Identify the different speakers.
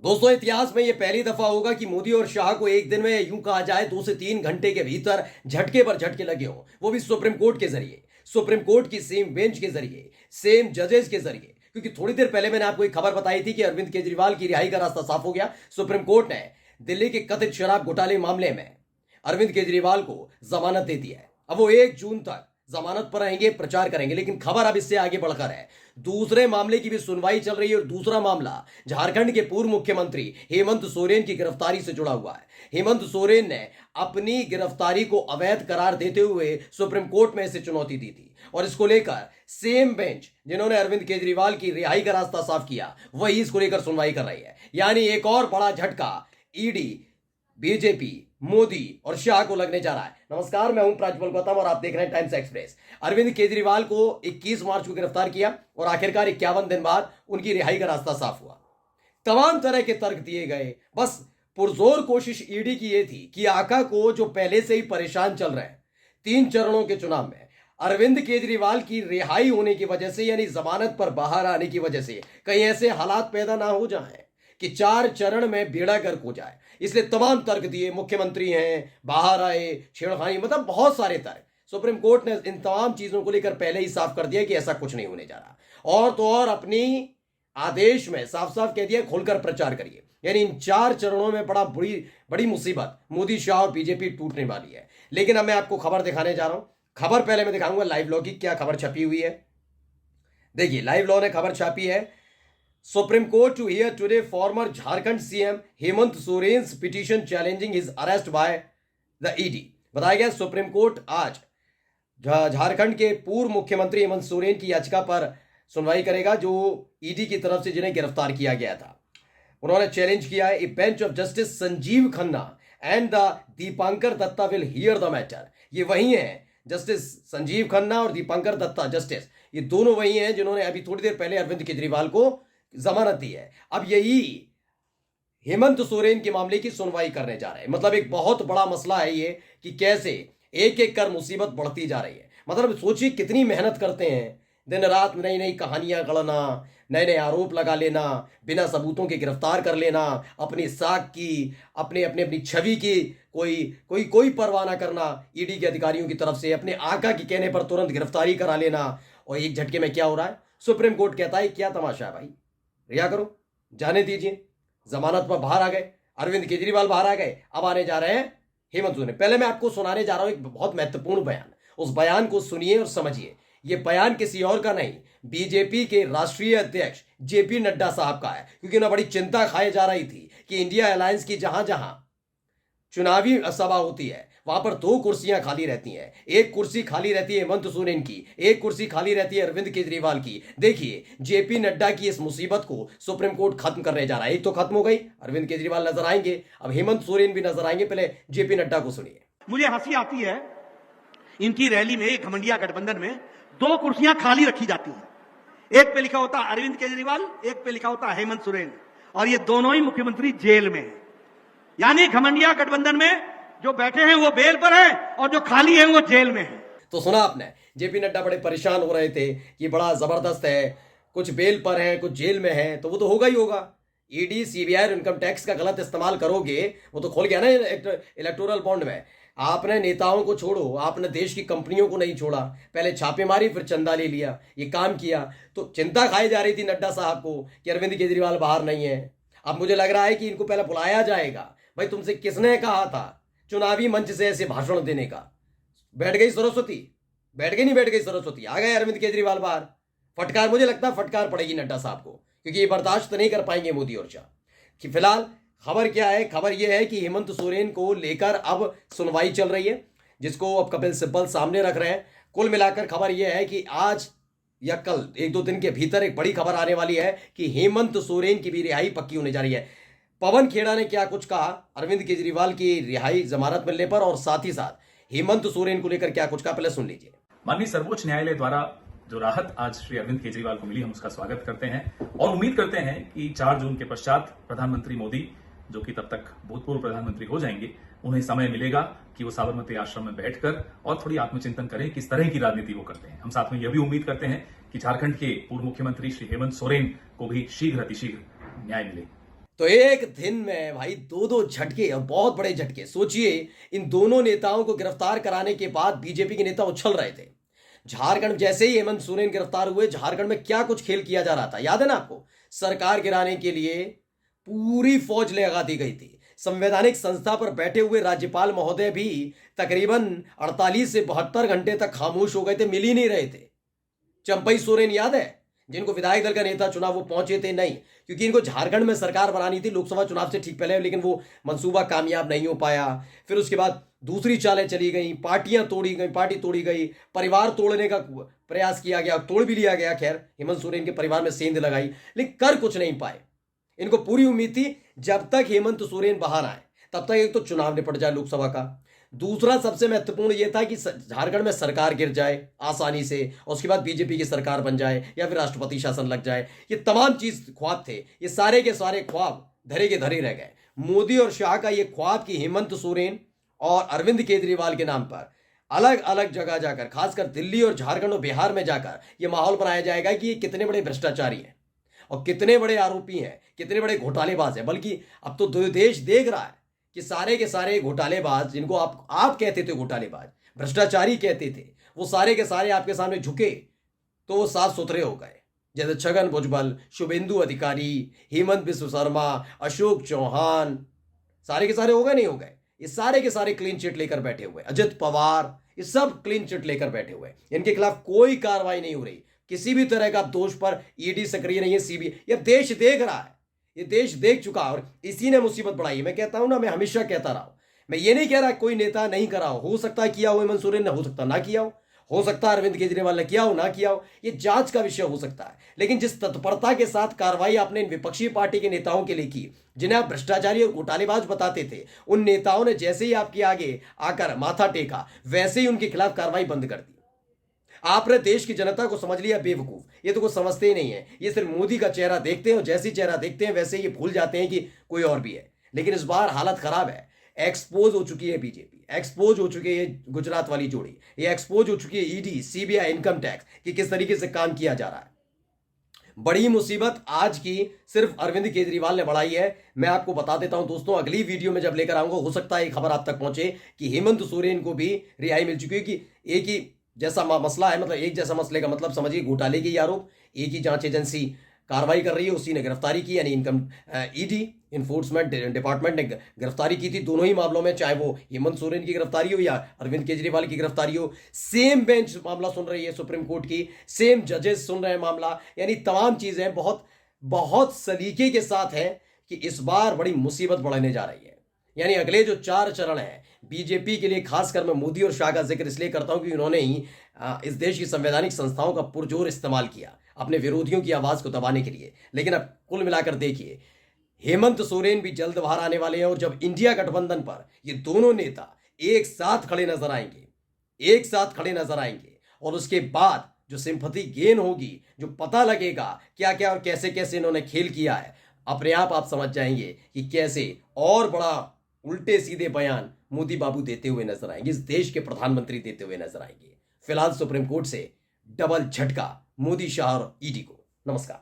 Speaker 1: दोस्तों, इतिहास में यह पहली दफा होगा कि मोदी और शाह को एक दिन में यूं कहा जाए 2 से 3 घंटे के भीतर झटके पर झटके लगे हों, वो भी सुप्रीम कोर्ट के जरिए, सुप्रीम कोर्ट की सेम बेंच के जरिए, सेम जजेस के जरिए। क्योंकि थोड़ी देर पहले मैंने आपको एक खबर बताई थी कि अरविंद केजरीवाल की रिहाई का रास्ता साफ हो गया। सुप्रीम कोर्ट ने दिल्ली के कथित शराब घोटाले मामले में अरविंद केजरीवाल को जमानत दे दी है। अब वो 1 जून तक जमानत पर रहेंगे, प्रचार करेंगे। लेकिन खबर अब इससे आगे बढ़कर है, दूसरे मामले की भी सुनवाई चल रही है और दूसरा मामला झारखंड के पूर्व मुख्यमंत्री हेमंत सोरेन की गिरफ्तारी से जुड़ा हुआ है। हेमंत सोरेन ने अपनी गिरफ्तारी को अवैध करार देते हुए सुप्रीम कोर्ट में इसे चुनौती दी थी और इसको लेकर सेम बेंच जिन्होंने अरविंद केजरीवाल की रिहाई का रास्ता साफ किया, वही इसको लेकर सुनवाई कर रही है। यानी एक और बड़ा झटका ईडी, बीजेपी, मोदी और शाह को लगने जा रहा है। नमस्कार, मैं हूं प्राज्वल गौतम और आप देख रहे हैं टाइम्स एक्सप्रेस। अरविंद केजरीवाल को 21 मार्च को गिरफ्तार किया और आखिरकार 51 दिन बाद उनकी रिहाई का रास्ता साफ हुआ। तमाम तरह के तर्क दिए गए, बस पुरजोर कोशिश ईडी की यह थी कि आका को, जो पहले से ही परेशान चल रहे हैं 3 चरणों के चुनाव में, अरविंद केजरीवाल की रिहाई होने की वजह से, यानी जमानत पर बाहर आने की वजह से कहीं ऐसे हालात पैदा ना हो जाएं कि 4 चरण में बेड़ा गर्क हो जाए। इसलिए तमाम तर्क दिए, मुख्यमंत्री हैं, बाहर आए, छेड़खानी, मतलब बहुत सारे तर्क। सुप्रीम कोर्ट ने इन तमाम चीजों को लेकर पहले ही साफ कर दिया कि ऐसा कुछ नहीं होने जा रहा। और तो और अपनी आदेश में साफ साफ कह दिया, खोलकर प्रचार करिए। यानी इन 4 चरणों में बड़ा बड़ी मुसीबत मोदी, शाह और बीजेपी टूटने वाली है। लेकिन अब मैं आपको खबर दिखाने जा रहा हूं। खबर पहले मैं दिखाऊंगा लाइव लॉ की क्या खबर छपी हुई है। देखिए, लाइव लॉ ने खबर छापी है, Supreme Court to hear today former Jharkhand CM Hemant Soren's petition challenging his arrest by the ED। बताया गया सुप्रीम कोर्ट आज झारखंड के पूर्व मुख्यमंत्री हेमंत सोरेन की याचिका पर सुनवाई करेगा, जो ईडी की तरफ से जिन्हें गिरफ्तार किया गया था। उन्होंने चैलेंज किया है, a bench of justice Sanjiv Khanna and the Dipankar Datta will hear the matter. ये वही हैं, जस्टिस संजीव खन्ना और दीपांकर दत्ता जस्टिस, ये दोनों वही हैं जिन्होंने अभी थोड़ी देर पहले अरविंद केजरीवाल को जमानत दी है। अब यही हेमंत सोरेन के मामले की सुनवाई करने जा रहे हैं। मतलब एक बहुत बड़ा मसला है ये कि कैसे एक एक कर मुसीबत बढ़ती जा रही है। मतलब सोचिए कितनी मेहनत करते हैं, दिन रात नई नई कहानियां गढ़ना, नए नए आरोप लगा लेना, बिना सबूतों के गिरफ्तार कर लेना, अपनी साख की, अपनी छवि की कोई परवाह ना करना ईडी के अधिकारियों की तरफ से, अपने आका के कहने पर तुरंत गिरफ्तारी करा लेना। और एक झटके में क्या हो रहा है, सुप्रीम कोर्ट कहता है क्या तमाशा है भाई, रिहा करो, जाने दीजिए। जमानत पर बाहर आ गए, अरविंद केजरीवाल बाहर आ गए, अब आने जा रहे हैं हेमंत सोरेन। पहले मैं आपको सुनाने जा रहा हूं एक बहुत महत्वपूर्ण बयान, उस बयान को सुनिए और समझिए। यह बयान किसी और का नहीं, बीजेपी के राष्ट्रीय अध्यक्ष जेपी नड्डा साहब का है। क्योंकि उन्हें बड़ी चिंता खाई जा रही थी कि इंडिया अलायंस की जहां जहां चुनावी सभा होती है वहां पर 2 कुर्सियां खाली रहती हैं। एक कुर्सी खाली रहती है हेमंत सोरेन की, एक कुर्सी खाली रहती है अरविंद केजरीवाल की। देखिए, जेपी नड्डा की इस मुसीबत को सुप्रीम कोर्ट खत्म करने जा रहा है। एक तो खत्म हो गई, अरविंद केजरीवाल नजर आएंगे, अब हेमंत सोरेन भी नजर आएंगे। पहले जेपी नड्डा को सुनिए।
Speaker 2: मुझे हंसी आती है, इनकी रैली में, एक घमंडिया गठबंधन में 2 कुर्सियां खाली रखी जाती हैं। एक पे लिखा होता अरविंद केजरीवाल, एक पे लिखा होता हेमंत सोरेन, और ये दोनों ही मुख्यमंत्री जेल में हैं। यानी घमंडिया गठबंधन में जो बैठे हैं वो बेल पर हैं और जो खाली हैं वो जेल में हैं।
Speaker 1: तो सुना आपने, जेपी नड्डा बड़े परेशान हो रहे थे कि बड़ा जबरदस्त है, कुछ बेल पर है, कुछ जेल में है, तो वो तो होगा ही होगा। ईडी, सीबीआई और इनकम टैक्स का गलत इस्तेमाल करोगे, वो तो खोल गया ना इलेक्टोरल बॉन्ड में। आपने नेताओं को छोड़ो, आपने देश की कंपनियों को नहीं छोड़ा, पहले छापेमारी फिर चंदा ले लिया, ये काम किया। तो चिंता खाई जा रही थी नड्डा साहब को कि अरविंद केजरीवाल बाहर नहीं है। अब मुझे लग रहा है कि इनको पहले बुलाया जाएगा। भाई, तुमसे किसने कहा था चुनावी मंच से ऐसे भाषण देने का? बैठ गई सरस्वती, बैठ गई नहीं बैठ गई सरस्वती, आ गए अरविंद केजरीवाल बाहर। फटकार, मुझे लगता है फटकार पड़ेगी नड्डा साहब को, क्योंकि ये बर्दाश्त नहीं कर पाएंगे मोदी और शाह। कि फिलहाल खबर क्या है, खबर यह है कि हेमंत सोरेन को लेकर अब सुनवाई चल रही है, जिसको अब कपिल सिब्बल सामने रख रहे हैं। कुल मिलाकर खबर यह है कि आज या कल 1-2 दिन के भीतर एक बड़ी खबर आने वाली है कि हेमंत सोरेन की भी रिहाई पक्की होने जा रही है। पवन खेड़ा ने क्या कुछ कहा अरविंद केजरीवाल की रिहाई जमानत मिलने पर, और साथ ही साथ हेमंत सोरेन को लेकर क्या कुछ कहा, पहले सुन लीजिए।
Speaker 3: माननीय सर्वोच्च न्यायालय द्वारा जो राहत आज श्री अरविंद केजरीवाल को मिली, हम उसका स्वागत करते हैं और उम्मीद करते हैं कि 4 जून के पश्चात प्रधानमंत्री मोदी, जो कि तब तक भूतपूर्व प्रधानमंत्री हो जाएंगे, उन्हें समय मिलेगा कि वो साबरमती आश्रम में बैठकर और थोड़ी आत्मचिंतन करें किस तरह की राजनीति वो करते हैं। हम साथ में यह भी उम्मीद करते हैं कि झारखंड के पूर्व मुख्यमंत्री श्री हेमंत सोरेन को भी शीघ्र अतिशीघ्र न्याय मिले।
Speaker 1: तो एक दिन में भाई दो दो झटके और बहुत बड़े झटके। सोचिए, इन दोनों नेताओं को गिरफ्तार कराने के बाद बीजेपी के नेता उछल रहे थे। झारखंड जैसे ही हेमंत सोरेन गिरफ्तार हुए, झारखंड में क्या कुछ खेल किया जा रहा था याद है ना आपको। सरकार गिराने के लिए पूरी फौज लगा दी गई थी। संवैधानिक संस्था पर बैठे हुए राज्यपाल महोदय भी तकरीबन 48 से 72 घंटे तक खामोश हो गए थे, मिल ही नहीं रहे थे। चंपई सोरेन याद है, जिनको विधायक दल का नेता चुना, वो पहुंचे थे नहीं, क्योंकि इनको झारखंड में सरकार बनानी थी लोकसभा चुनाव से ठीक पहले, लेकिन वो मंसूबा कामयाब नहीं हो पाया। फिर उसके बाद दूसरी चालें चली गई, पार्टियां तोड़ी गई, पार्टी तोड़ी गई, परिवार तोड़ने का प्रयास किया गया, तोड़ भी लिया गया। खैर, हेमंत सोरेन के परिवार में सेंध लगाई, लेकिन कर कुछ नहीं पाए। इनको पूरी उम्मीद थी जब तक हेमंत सोरेन बाहर आए तब तक एक तो चुनाव निपट जाए लोकसभा का, दूसरा सबसे महत्वपूर्ण यह था कि झारखंड में सरकार गिर जाए आसानी से, और उसके बाद बीजेपी की सरकार बन जाए या फिर राष्ट्रपति शासन लग जाए। ये तमाम चीज ख्वाब थे, ये सारे के सारे ख्वाब धरे के धरे रह गए। मोदी और शाह का ये ख्वाब कि हेमंत सोरेन और अरविंद केजरीवाल के नाम पर अलग अलग जगह जाकर, खासकर दिल्ली और झारखंड और बिहार में जाकर यह माहौल बनाया जाएगा कि ये कितने बड़े भ्रष्टाचारी हैं और कितने बड़े आरोपी हैं, कितने बड़े घोटालेबाज हैं। बल्कि अब तो देश देख रहा है कि सारे के सारे घोटालेबाज, जिनको आप कहते थे घोटालेबाज, भ्रष्टाचारी कहते थे, वो सारे के सारे आपके सामने झुके तो वो साफ सुथरे हो गए। जैसे छगन भुजबल, शुभेंदु अधिकारी, हेमंत बिस्व शर्मा, अशोक चौहान, सारे के सारे हो गए नहीं हो गए। ये सारे के सारे क्लीन चिट लेकर बैठे हुए। अजित पवार, ये सब क्लीन चिट लेकर बैठे हुए। इनके खिलाफ कोई कार्रवाई नहीं हो रही, किसी भी तरह का दोष पर ईडी सक्रिय नहीं है, सीबीआई। ये देश देख रहा है, ये देश देख चुका और इसी ने मुसीबत बढ़ाई। मैं कहता हूं ना, मैं हमेशा कहता रहा हूं, मैं ये नहीं कह रहा कोई नेता नहीं करा हो सकता है किया हो हेमंत सोरेन ने, हो सकता ना किया हो सकता है अरविंद केजरीवाल ने किया हो ना किया हो, ये जांच का विषय हो सकता है। लेकिन जिस तत्परता के साथ कार्रवाई आपने इन विपक्षी पार्टी के नेताओं के लिए की, जिन्हें आप भ्रष्टाचारी और घोटालेबाज बताते थे, उन नेताओं ने जैसे ही आपके आगे आकर माथा टेका, वैसे ही उनके खिलाफ कार्रवाई बंद कर दी। आपने देश की जनता को समझ लिया बेवकूफ, ये तो कुछ समझते ही नहीं है। ये सिर्फ मोदी का चेहरा देखते हैं और जैसे ही चेहरा देखते हैं वैसे ये भूल जाते हैं कि कोई और भी है। लेकिन इस बार हालत खराब है, एक्सपोज हो चुकी है बीजेपी, एक्सपोज हो चुकी है गुजरात वाली जोड़ी, ये एक्सपोज हो चुकी है ईडी, सीबीआई, इनकम टैक्स कि किस तरीके से काम किया जा रहा है। बड़ी मुसीबत आज की सिर्फ अरविंद केजरीवाल ने बढ़ाई है। मैं आपको बता देता हूं दोस्तों, अगली वीडियो में जब लेकर आऊंगा, हो सकता है ये खबर आप तक पहुंचे कि हेमंत सोरेन को भी रिहाई मिल चुकी है। कि एक ही जैसा मसला है, मतलब एक जैसा मसले का मतलब समझिए घोटाले के आरोप, एक ही जांच एजेंसी कार्रवाई कर रही है, उसी ने गिरफ्तारी की, यानी इनकम ईडी इन्फोर्समेंट डिपार्टमेंट ने गिरफ्तारी की थी। दोनों ही मामलों में, चाहे वो हेमंत सोरेन की गिरफ्तारी हो या अरविंद केजरीवाल की गिरफ्तारी हो, सेम बेंच मामला सुन रही है सुप्रीम कोर्ट की, सेम जजेस सुन रहे हैं मामला। यानी तमाम चीजें बहुत बहुत सलीके के साथ है कि इस बार बड़ी मुसीबत बढ़ने जा रही है। यानी अगले जो 4 चरण है बीजेपी के लिए, खासकर मैं मोदी और शाह का जिक्र इसलिए करता हूं कि उन्होंने ही इस देश की संवैधानिक संस्थाओं का पुरजोर इस्तेमाल किया अपने विरोधियों की आवाज को दबाने के लिए। लेकिन अब कुल मिलाकर देखिए, हेमंत सोरेन भी जल्द बाहर आने वाले हैं और जब इंडिया गठबंधन पर ये दोनों नेता एक साथ खड़े नजर आएंगे, एक साथ खड़े नजर आएंगे, और उसके बाद जो सिंपैथी गेन होगी, जो पता लगेगा क्या क्या और कैसे कैसे इन्होंने खेल किया है, अपने आप समझ जाएंगे कि कैसे और बड़ा उल्टे सीधे बयान मोदी बाबू देते हुए नजर आएंगे, इस देश के प्रधानमंत्री देते हुए नजर आएंगे। फिलहाल सुप्रीम कोर्ट से डबल झटका मोदी, शाह और ईडी को। नमस्कार।